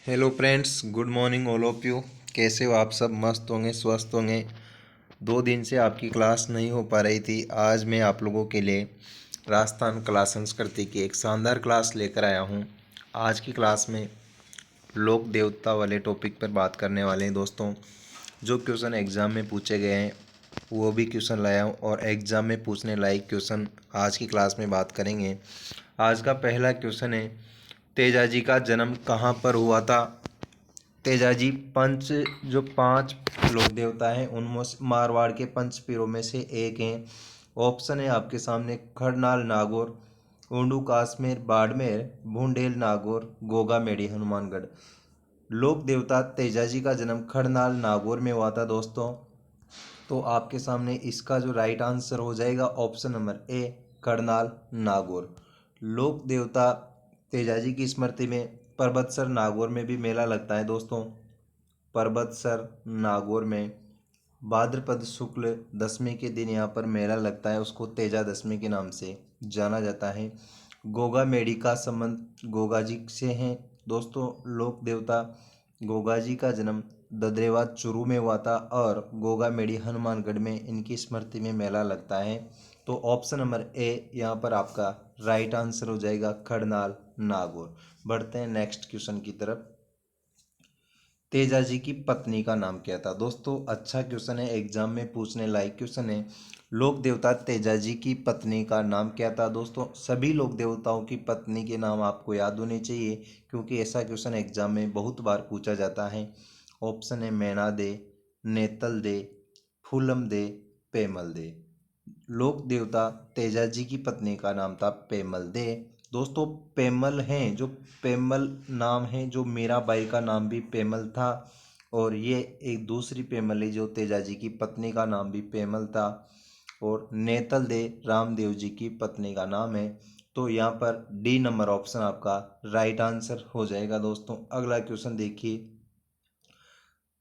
Hello friends, good morning all of you. कैसे हो आप सब? मस्त होंगे, स्वस्थ होंगे। 2 दिन से आपकी क्लास नहीं हो पा रही थी। आज मैं आप लोगों के लिए राजस्थान कला संस्कृति की एक शानदार क्लास लेकर आया हूँ। आज की क्लास में लोक देवता वाले टॉपिक पर बात करने वाले हैं दोस्तों। जो क्वेश्चन एग्ज़ाम में पूछे गए हैं वो भी क्वेश्चन लाया हूँ, और एग्ज़ाम में पूछने लायक क्वेश्चन आज की क्लास में बात करेंगे। आज का पहला क्वेश्चन है, तेजाजी का जन्म कहाँ पर हुआ था? तेजाजी पंच जो 5 लोक देवता हैं उनमें मारवाड़ के पंच पीरों में से एक हैं। ऑप्शन है आपके सामने खरनाल नागौर, ओंडू काश्मीर बाड़मेर, भूंडेल नागौर, गोगा मेडी हनुमानगढ़। लोक देवता तेजाजी का जन्म खरनाल नागौर में हुआ था दोस्तों। तो आपके सामने इसका जो राइट आंसर हो जाएगा option number A, Karnal Nagaur. लोक देवता तेजाजी की स्मृति में परबतसर नागौर में भी मेला लगता है दोस्तों। परबतसर नागौर में भाद्रपद शुक्ल दशमी के दिन यहाँ पर मेला लगता है, उसको तेजा दशमी के नाम से जाना जाता है। गोगा मेडी का संबंध गोगा जी से है दोस्तों। लोक देवता गोगा जी का जन्म ददरेवा चुरू में हुआ था, और गोगा मेडी हनुमानगढ़ में इनकी स्मृति में मेला लगता है। तो ऑप्शन नंबर ए यहाँ पर आपका राइट आंसर हो जाएगा, खड़नाल नागौर। बढ़ते हैं नेक्स्ट क्वेश्चन की तरफ। तेजाजी की पत्नी का नाम क्या था? दोस्तों अच्छा क्वेश्चन है, एग्जाम में पूछने लायक क्वेश्चन है। लोक देवता तेजाजी की पत्नी का नाम क्या था? दोस्तों सभी लोक देवताओं की पत्नी के नाम आपको याद होने चाहिए, क्योंकि ऐसा क्वेश्चन एग्जाम में बहुत बार पूछा जाता है। ऑप्शन है मैना दे, नेतल दे, फूलम दे, पेमल दे। लोक देवता तेजाजी की पत्नी का नाम था पेमल दे। दोस्तों पेमल हैं जो पेमल नाम है, जो मीराबाई का नाम भी पेमल था, और ये एक दूसरी पेमल है जो तेजाजी की पत्नी का नाम भी पेमल था। और नेतल दे रामदेव जी की पत्नी का नाम है। तो यहाँ पर डी नंबर ऑप्शन आपका राइट आंसर हो जाएगा दोस्तों। अगला क्वेश्चन देखिए,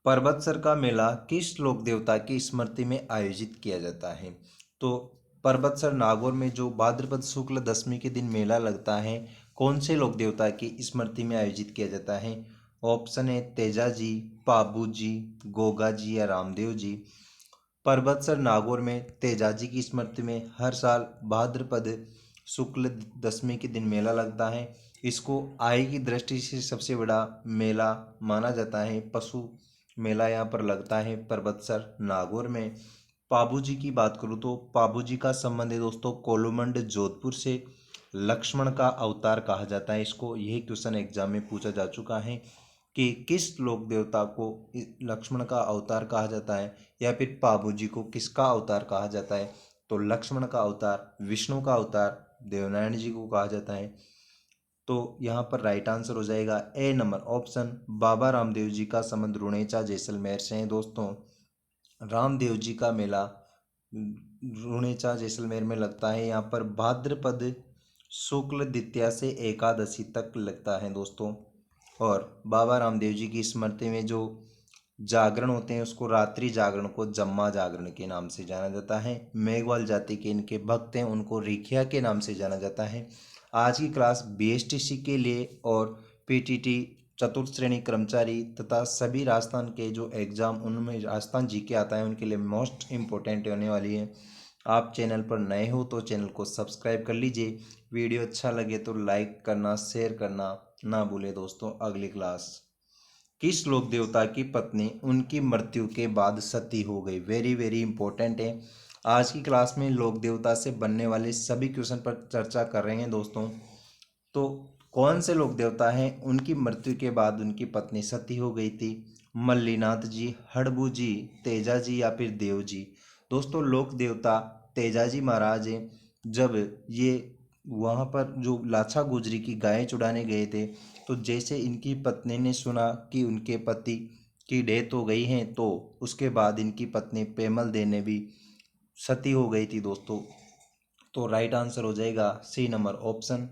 परबतसर का मेला किस लोक देवता की स्मृति में आयोजित किया जाता है? तो परबतसर नागौर में जो भाद्रपद शुक्ल दशमी के दिन मेला लगता है, कौन से लोक देवता की स्मृति में आयोजित किया जाता है? ऑप्शन है तेजा जी, पाबू जी, गोगा जी या रामदेव जी। परबतसर नागौर में तेजाजी की स्मृति में हर साल भाद्रपद शुक्ल दशमी के दिन मेला लगता है। इसको आय की दृष्टि से सबसे बड़ा मेला माना जाता है। पशु मेला यहाँ पर लगता है परबतसर नागौर में। पाबू जी की बात करूँ तो पाबू जी का संबंध है दोस्तों कोलुमंड जोधपुर से। लक्ष्मण का अवतार कहा जाता है इसको। यही क्वेश्चन एग्जाम में पूछा जा चुका है कि किस लोक देवता को लक्ष्मण का अवतार कहा जाता है, या फिर पाबू जी को किसका अवतार कहा जाता है? तो लक्ष्मण का अवतार, विष्णु का अवतार देवनारायण जी को कहा जाता है। तो यहाँ पर राइट आंसर हो जाएगा ए नंबर ऑप्शन, बाबा रामदेव जी का संबंध रुणेचा जैसलमेर से है दोस्तों। रामदेव जी का मेला रुणेचा जैसलमेर में लगता है। यहाँ पर भाद्रपद शुक्ल द्वितीया से एकादशी तक लगता है दोस्तों। और बाबा रामदेव जी की स्मृति में जो जागरण होते हैं उसको रात्रि जागरण को जम्मा जागरण के नाम से जाना जाता है। मेघवाल जाति के इनके भक्त हैं, उनको रिखिया के नाम से जाना जाता है। आज की क्लास बीएसटीसी के लिए और पीटीटी चतुर्थ श्रेणी कर्मचारी तथा सभी राजस्थान के जो एग्ज़ाम उनमें राजस्थान जीके आता है उनके लिए मोस्ट इम्पोर्टेंट होने वाली है। आप चैनल पर नए हो तो चैनल को सब्सक्राइब कर लीजिए। वीडियो अच्छा लगे तो लाइक करना, शेयर करना ना भूले दोस्तों। अगली क्लास, किस लोक देवता की पत्नी उनकी मृत्यु के बाद सती हो गई? वेरी वेरी इंपॉर्टेंट है। आज की क्लास में लोक देवता से बनने वाले सभी क्वेश्चन पर चर्चा कर रहे हैं दोस्तों। तो कौन से लोक देवता हैं उनकी मृत्यु के बाद उनकी पत्नी सती हो गई थी? मल्लीनाथ जी, हड़बू जी, तेजा जी या फिर देव जी। दोस्तों लोक देवता तेजा जी महाराज हैं। जब ये वहाँ पर जो लाछा गुजरी की गायें चुराने गए थे, तो जैसे इनकी पत्नी ने सुना कि उनके पति की डेथ हो गई है, तो उसके बाद इनकी पत्नी पेमल दे ने भी सती हो गई थी दोस्तों। तो राइट आंसर हो जाएगा सी नंबर ऑप्शन।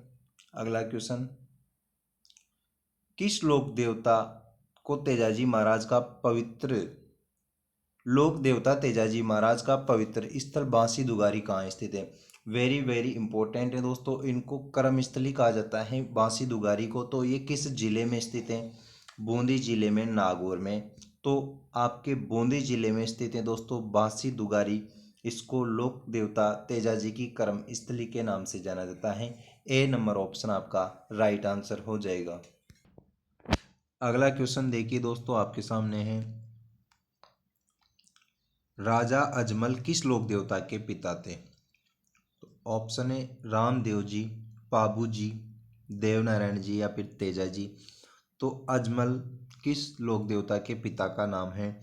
अगला क्वेश्चन, किस लोक देवता को तेजाजी महाराज का पवित्र लोक देवता तेजाजी महाराज का पवित्र स्थल बांसी दुगारी कहाँ स्थित है? वेरी वेरी इंपॉर्टेंट है दोस्तों। इनको कर्मस्थली कहा जाता है बांसी दुगारी को। तो ये किस जिले में स्थित है? बूंदी जिले में नागौर में। तो आपके बूंदी जिले में स्थित है दोस्तों बांसी दुगारी। इसको लोक देवता तेजाजी की कर्म स्थली के नाम से जाना जाता है। ए नंबर ऑप्शन आपका राइट आंसर हो जाएगा। अगला क्वेश्चन देखिए दोस्तों आपके सामने है, राजा अजमल किस लोक देवता के पिता थे? तो ऑप्शन है रामदेव जी, पाबू जी, देवनारायण जी या फिर तेजा जी। तो अजमल किस लोक देवता के पिता का नाम है?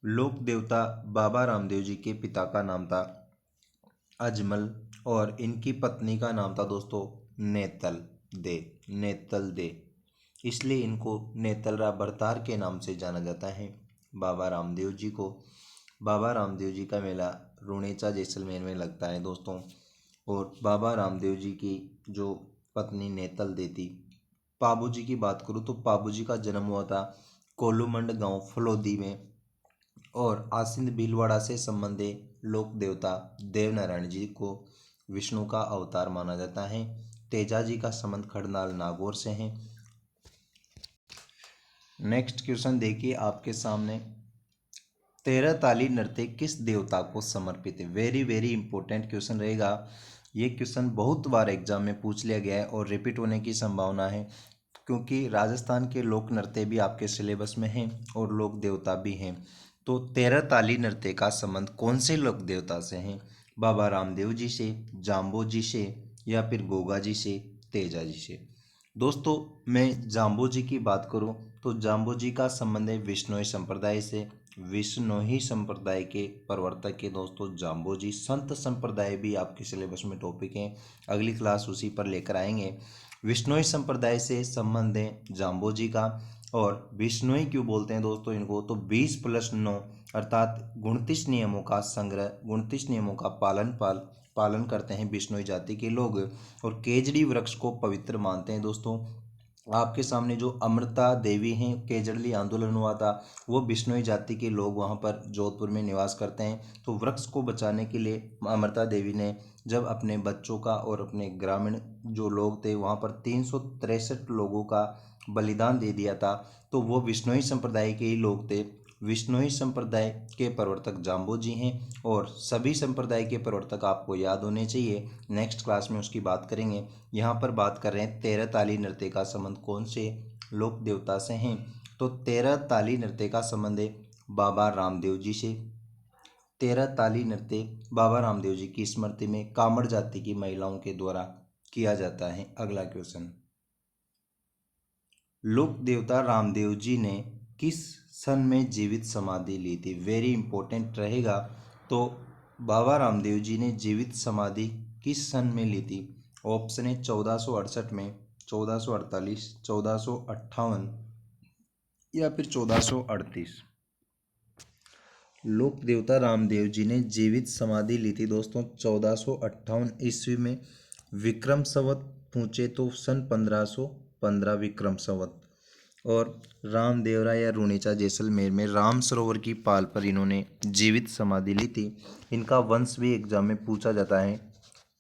लोक देवता बाबा रामदेव जी के पिता का नाम था अजमल और इनकी पत्नी का नाम था दोस्तों नेतल दे। नेतल दे, इसलिए इनको नेतलरा भरतार के नाम से जाना जाता है। बाबा रामदेव जी को, बाबा रामदेव जी का मेला रुणेचा जैसलमेर में लगता है दोस्तों। और बाबा रामदेव जी की जो पत्नी नेतल दे थी। पाबू जी की बात करूँ तो पाबू जी का जन्म हुआ था कोलूमंड गांव फलोदी में। और आसिंद भीलवाड़ा से संबंधित लोक देवता देवनारायण जी को विष्णु का अवतार माना जाता है। तेजा जी का संबंध खड़नाल नागौर से है। नेक्स्ट क्वेश्चन देखिए आपके सामने, 13 ताली नृत्य किस देवता को समर्पित है? वेरी वेरी इंपॉर्टेंट क्वेश्चन रहेगा। ये क्वेश्चन बहुत बार एग्जाम में पूछ लिया गया है और रिपीट होने की संभावना है, क्योंकि राजस्थान के लोक नृत्य भी आपके सिलेबस में हैं और लोक देवता भी हैं। तो 13 ताली नृत्य का संबंध कौन से लोक देवता से हैं? बाबा रामदेव जी से, जाम्बो जी से या फिर गोगा जी से, तेजा जी से। दोस्तों मैं जाम्बो जी की बात करूं तो जाम्बो जी का संबंध है विष्णोई संप्रदाय से। विष्णोई संप्रदाय के प्रवर्तक के दोस्तों जाम्बो जी। संत संप्रदाय भी आपके सिलेबस में टॉपिक है, अगली क्लास उसी पर लेकर आएंगे। विष्णोई संप्रदाय से संबंध है जाम्बो जी का। और विष्णोई क्यों बोलते हैं दोस्तों इनको? तो 20+9 अर्थात 29 नियमों का संग्रह, 29 नियमों का पालन करते हैं बिश्नोई जाति के लोग। और केजड़ी वृक्ष को पवित्र मानते हैं दोस्तों। आपके सामने जो अमृता देवी हैं, केजड़ली आंदोलन हुआ था, वो बिश्नोई जाति के लोग वहाँ पर जोधपुर में निवास करते हैं। तो वृक्ष को बचाने के लिए अमृता देवी ने जब अपने बच्चों का और अपने ग्रामीण जो लोग थे वहाँ पर 363 लोगों का बलिदान दे दिया था। तो वो विश्नोई संप्रदाय के ही लोग थे। विश्नोई संप्रदाय के प्रवर्तक जाम्बो जी हैं और सभी संप्रदाय के प्रवर्तक आपको याद होने चाहिए। नेक्स्ट क्लास में उसकी बात करेंगे। यहाँ पर बात कर रहे हैं 13 ताली नृत्य का संबंध कौन से लोक देवता से हैं? तो 13 ताली नृत्य का संबंध है बाबा रामदेव जी से। 13 ताली नृत्य बाबा रामदेव जी की स्मृति में कामड़ जाति की महिलाओं के द्वारा किया जाता है। अगला क्वेश्चन, लोक देवता रामदेव जी ने किस सन में जीवित समाधि ली थी? वेरी इंपॉर्टेंट रहेगा। तो बाबा रामदेव जी ने जीवित समाधि किस सन में ली थी? ऑप्शन है 1468 में, 1448, 1458 या फिर 1438। लोक देवता रामदेव जी ने जीवित समाधि ली थी दोस्तों 1458 ईस्वी में। विक्रम संवत पूछे तो सन 1515 विक्रम संवत। और रामदेवरा या रुणेचा जैसलमेर में राम सरोवर की पाल पर इन्होंने जीवित समाधि ली थी। इनका वंश भी एग्जाम में पूछा जाता है।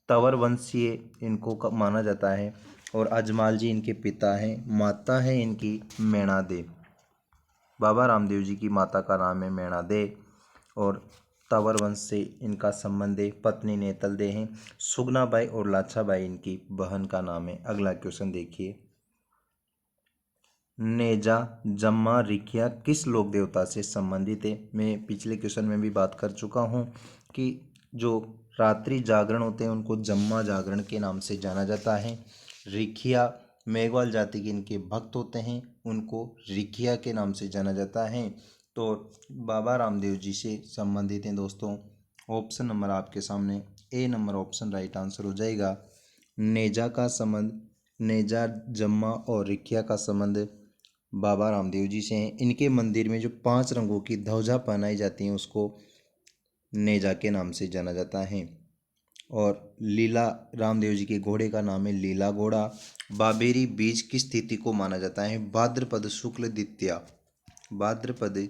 तंवर वंशीय इनको माना जाता है। और अजमाल जी इनके पिता हैं। माता है इनकी मैणा दे। बाबा रामदेव जी की माता का नाम है मैणा दे और तंवर वंश से इनका संबंध है। पत्नी नेतल दे हैं। सुगनाबाई और लाछाबाई इनकी बहन का नाम है। अगला क्वेश्चन देखिए, नेजा, जम्मा, रिखिया किस लोक देवता से संबंधित है? मैं पिछले क्वेश्चन में भी बात कर चुका हूँ कि जो रात्रि जागरण होते हैं उनको जम्मा जागरण के नाम से जाना जाता है। रिखिया मेघवाल जाति के इनके भक्त होते हैं, उनको रिखिया के नाम से जाना जाता है। तो बाबा रामदेव जी से संबंधित हैं दोस्तों। ऑप्शन नंबर आपके सामने ए नंबर ऑप्शन राइट आंसर हो जाएगा। नेजा का संबंध, नेजा, जम्मा और रिखिया का संबंध बाबा रामदेव जी से हैं। इनके मंदिर में जो 5 रंगों की ध्वजा पहनाई जाती है उसको नेजा के नाम से जाना जाता है। और लीला रामदेव जी के घोड़े का नाम है लीला घोड़ा। बाबेरी बीज की स्थिति को माना जाता है भाद्रपद शुक्ल द्वितीया। भाद्रपद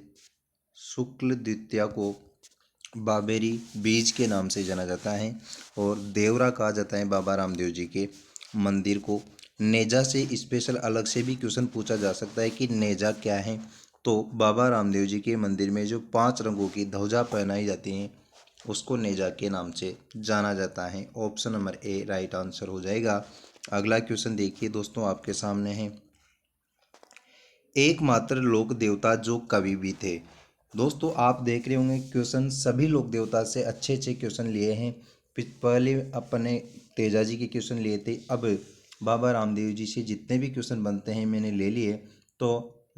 शुक्ल द्वितीया को बाबेरी बीज के नाम से जाना जाता है। और देवरा कहा जाता है बाबा रामदेव जी के मंदिर को। नेजा से स्पेशल अलग से भी क्वेश्चन पूछा जा सकता है कि नेजा क्या है। तो बाबा रामदेव जी के मंदिर में जो 5 रंगों की ध्वजा पहनाई जाती हैं उसको नेजा के नाम से जाना जाता है। Option number A right answer हो जाएगा। अगला क्वेश्चन देखिए दोस्तों, आपके सामने है, एकमात्र लोक देवता जो कवि भी थे। दोस्तों आप देख रहे होंगे क्वेश्चन सभी लोक देवता से अच्छे अच्छे क्वेश्चन लिए हैं। पहले अपने तेजा जी के क्वेश्चन लिए थे, अब बाबा रामदेव जी से जितने भी क्वेश्चन बनते हैं मैंने ले लिए। तो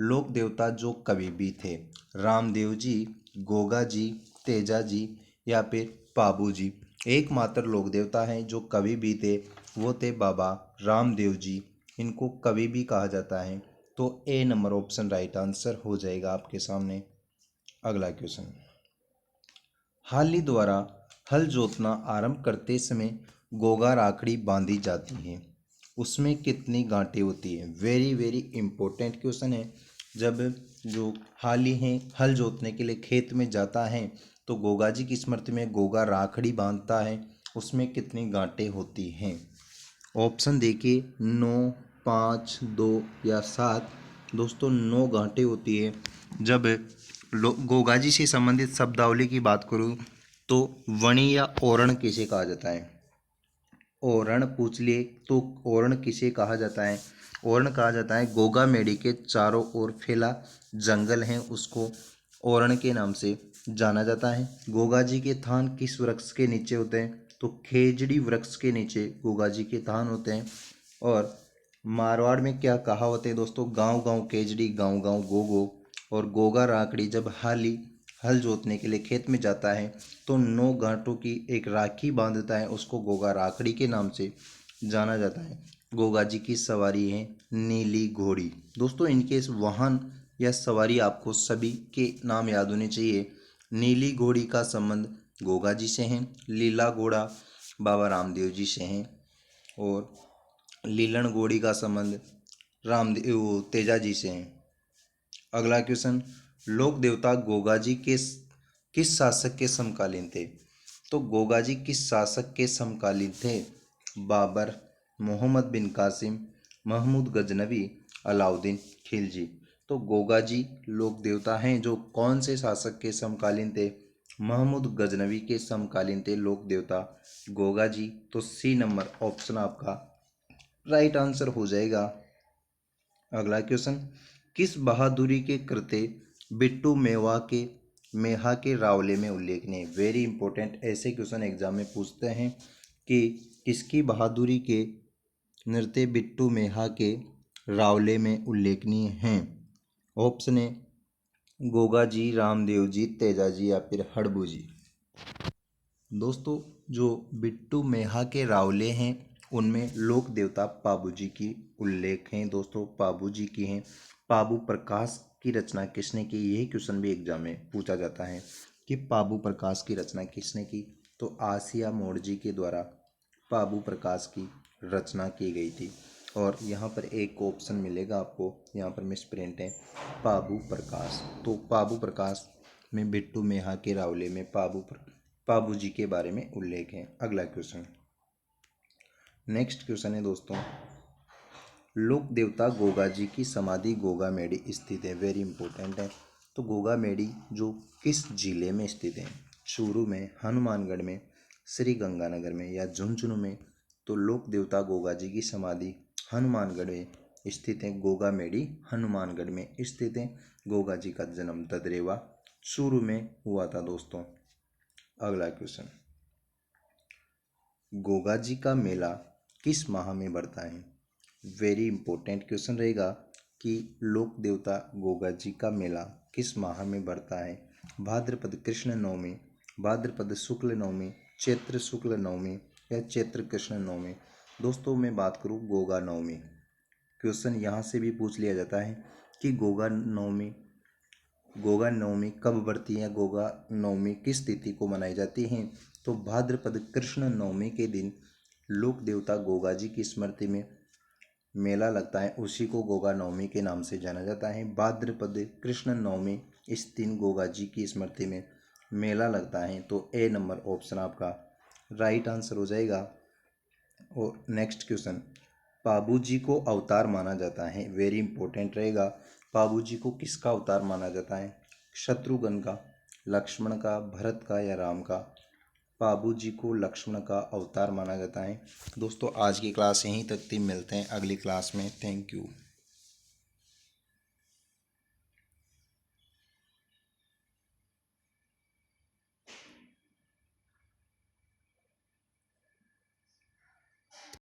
लोक देवता जो कवि भी थे, रामदेव जी, गोगा जी, तेजा जी या फिर पाबू जी। एकमात्र लोक देवता हैं जो कवि भी थे, वो थे बाबा रामदेव जी। इनको कवि भी कहा जाता है। तो ए नंबर ऑप्शन राइट आंसर हो जाएगा आपके सामने। अगला क्वेश्चन, हाली द्वारा हल जोतना आरंभ करते समय गोगा राखड़ी बांधी जाती है, उसमें कितनी गांठें होती है। वेरी वेरी इंपॉर्टेंट क्वेश्चन है। जब जो हाली है हल जोतने के लिए खेत में जाता है तो गोगा जी की स्मृति में गोगा राखड़ी बांधता है, उसमें कितनी गांठें होती हैं। ऑप्शन देखिए 9, 5, 2 या 7। दोस्तों 9 गांठें होती है। जब गोगाजी से संबंधित शब्दावली की बात करूँ तो वणि या ओरण किसे कहा जाता है। ओरण पूछ लिए तो ओरण किसे कहा जाता है। ओरण कहा जाता है गोगा मेडी के चारों ओर फैला जंगल है उसको ओरण के नाम से जाना जाता है। गोगा जी के थान किस वृक्ष के नीचे होते हैं, तो खेजड़ी वृक्ष के नीचे गोगा जी के थान होते हैं। और मारवाड़ में क्या कहावत है दोस्तों, गांव गांव केजड़ी गांव गांव गोगो। और गोगा राखड़ी जब हाली हल जोतने के लिए खेत में जाता है तो 9 गांठों की एक राखी बांधता है, उसको गोगा राखड़ी के नाम से जाना जाता है। गोगा जी की सवारी है नीली घोड़ी। दोस्तों इनके इस वाहन या सवारी आपको सभी के नाम याद होने चाहिए। नीली घोड़ी का संबंध गोगा जी से है, लीला घोड़ा बाबा रामदेव जी से है, और लीलन घोड़ी का संबंध रामदेव तेजा जी से है। अगला क्वेश्चन, लोक देवता गोगा जी किस शासक के समकालीन थे। तो गोगा जी किस शासक के समकालीन थे। बाबर, मोहम्मद बिन कासिम, महमूद गजनवी, अलाउद्दीन खिलजी। तो गोगा जी लोक देवता हैं जो कौन से शासक के समकालीन थे। महमूद गजनवी के समकालीन थे लोक देवता गोगा जी। तो सी नंबर ऑप्शन आपका राइट आंसर हो जाएगा। अगला क्वेश्चन, किस बहादुरी के कृत्य बिट्टू मेहा के रावले में उल्लेखनीय। वेरी इंपॉर्टेंट, ऐसे क्वेश्चन एग्जाम में पूछते हैं कि किसकी बहादुरी के नृत्य बिट्टू मेहा के रावले में उल्लेखनीय हैं। ऑप्शन ए गोगा जी, रामदेव जी, तेजा जी या फिर हड़बू जी। दोस्तों जो बिट्टू मेहा के रावले हैं उनमें लोक देवता पाबू जी की उल्लेख हैं। दोस्तों पाबू जी की हैं। पाबू प्रकाश की रचना किसने की, यही क्वेश्चन भी एग्जाम में पूछा जाता है कि पाबू प्रकाश की रचना किसने की। तो आसिया मोड़ जी के द्वारा पाबू प्रकाश की रचना की गई थी। और यहाँ पर एक ऑप्शन मिलेगा आपको, यहाँ पर मिस प्रिंट है पाबू प्रकाश। तो पाबू प्रकाश में बिट्टू मेहा के रावले में पाबू जी के बारे में उल्लेख है। अगला क्वेश्चन, नेक्स्ट क्वेश्चन है दोस्तों, लोक देवता गोगा जी की समाधि गोगा मेडी स्थित है। वेरी इंपॉर्टेंट है। तो गोगा मेडी जो किस जिले में स्थित है, चूरू में, हनुमानगढ़ में, श्री गंगानगर में या झुंझुनू में। तो लोक देवता गोगा जी की समाधि हनुमानगढ़ में स्थित है। गोगा मेडी हनुमानगढ़ में स्थित है। गोगा जी का जन्म ददरेवा चूरू में हुआ था दोस्तों। अगला क्वेश्चन, गोगा जी का मेला किस माह में बढ़ता है। वेरी इंपॉर्टेंट क्वेश्चन रहेगा कि लोक देवता गोगा जी का मेला किस माह में बढ़ता है। भाद्रपद कृष्ण नवमी, भाद्रपद शुक्ल नवमी, चैत्र शुक्ल नवमी या चैत्र कृष्ण नवमी। दोस्तों मैं बात करूँ गोगा नवमी, क्वेश्चन यहाँ से भी पूछ लिया जाता है कि गोगा नवमी कब बढ़ती है, गोगा नवमी किस तिथि को मनाई जाती है। तो भाद्रपद कृष्ण नवमी के दिन लोक देवता गोगा जी की स्मृति में मेला लगता है, उसी को गोगा नवमी के नाम से जाना जाता है। भाद्रपद कृष्ण नवमी इस दिन गोगा जी की स्मृति में मेला लगता है। तो ए नंबर ऑप्शन आपका राइट आंसर हो जाएगा। और नेक्स्ट क्वेश्चन, पाबू जी को अवतार माना जाता है, वेरी इंपॉर्टेंट रहेगा। पाबू जी को किसका अवतार माना जाता है? शत्रुघ्न का, लक्ष्मण का, भरत का या राम का? पाबू जी को लक्ष्मण का अवतार माना जाता है। दोस्तों आज की क्लास यहीं तक थी, मिलते हैं अगली क्लास में। Thank you.